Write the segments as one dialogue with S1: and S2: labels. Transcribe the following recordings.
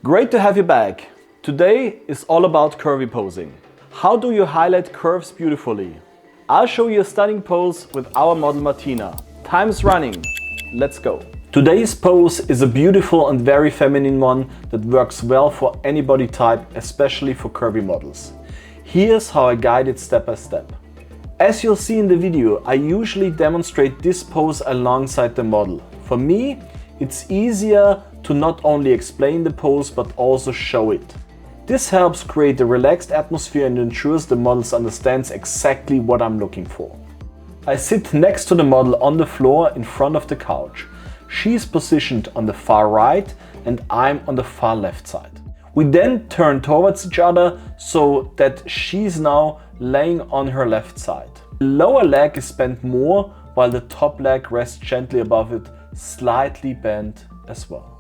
S1: Great to have you back. Today is all about curvy posing. How do you highlight curves beautifully? I'll show you a stunning pose with our model Martina. Time's running. Let's go. Today's pose is a beautiful and very feminine one that works well for any body type, especially for curvy models. Here's how I guide it step by step. As you'll see in the video, I usually demonstrate this pose alongside the model. For me, it's easier to not only explain the pose but also show it. This helps create a relaxed atmosphere and ensures the model understands exactly what I'm looking for. I sit next to the model on the floor in front of the couch. She's positioned on the far right and I'm on the far left side. We then turn towards each other so that she's now laying on her left side. The lower leg is bent more while the top leg rests gently above it, slightly bent as well.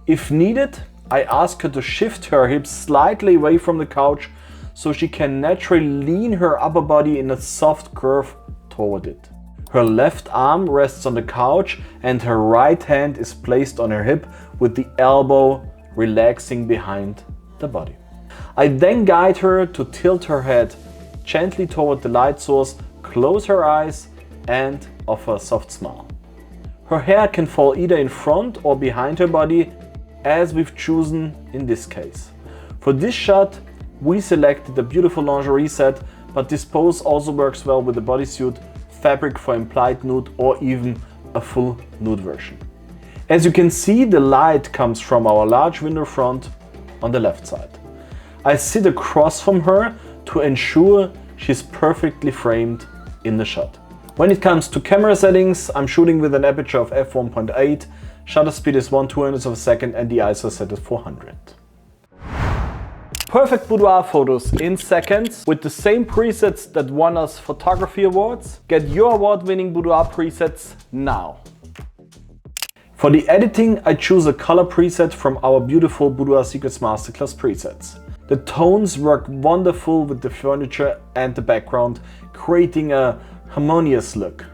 S1: If needed, I ask her to shift her hips slightly away from the couch so she can naturally lean her upper body in a soft curve toward it. Her left arm rests on the couch and her right hand is placed on her hip with the elbow relaxing behind the body. I then guide her to tilt her head gently toward the light source, close her eyes and offer a soft smile. Her hair can fall either in front or behind her body, as we've chosen in this case. For this shot, we selected a beautiful lingerie set, but this pose also works well with a bodysuit, fabric for implied nude or even a full nude version. As you can see, the light comes from our large window front on the left side. I sit across from her to ensure she's perfectly framed in the shot. When it comes to camera settings, I'm shooting with an aperture of f1.8, shutter speed is 1/200th of a second and the ISO set at 400. Perfect boudoir photos in seconds with the same presets that won us photography awards. Get your award-winning boudoir presets now. For the editing, I choose a color preset from our beautiful Boudoir Secrets Masterclass presets. The tones work wonderful with the furniture and the background, creating a harmonious look.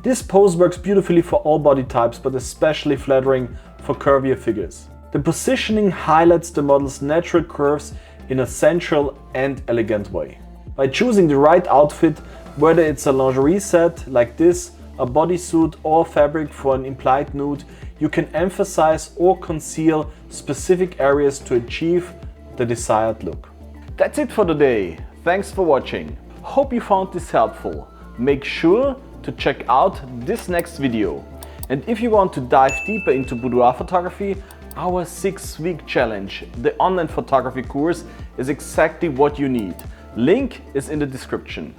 S1: This pose works beautifully for all body types, but especially flattering for curvier figures. The positioning highlights the model's natural curves in a sensual and elegant way. By choosing the right outfit, whether it's a lingerie set like this, a bodysuit or fabric for an implied nude, you can emphasize or conceal specific areas to achieve the desired look. That's it for today. Thanks for watching. Hope you found this helpful. Make sure to check out this next video. And if you want to dive deeper into boudoir photography, our 6-week challenge, the online photography course, is exactly what you need. Link is in the description.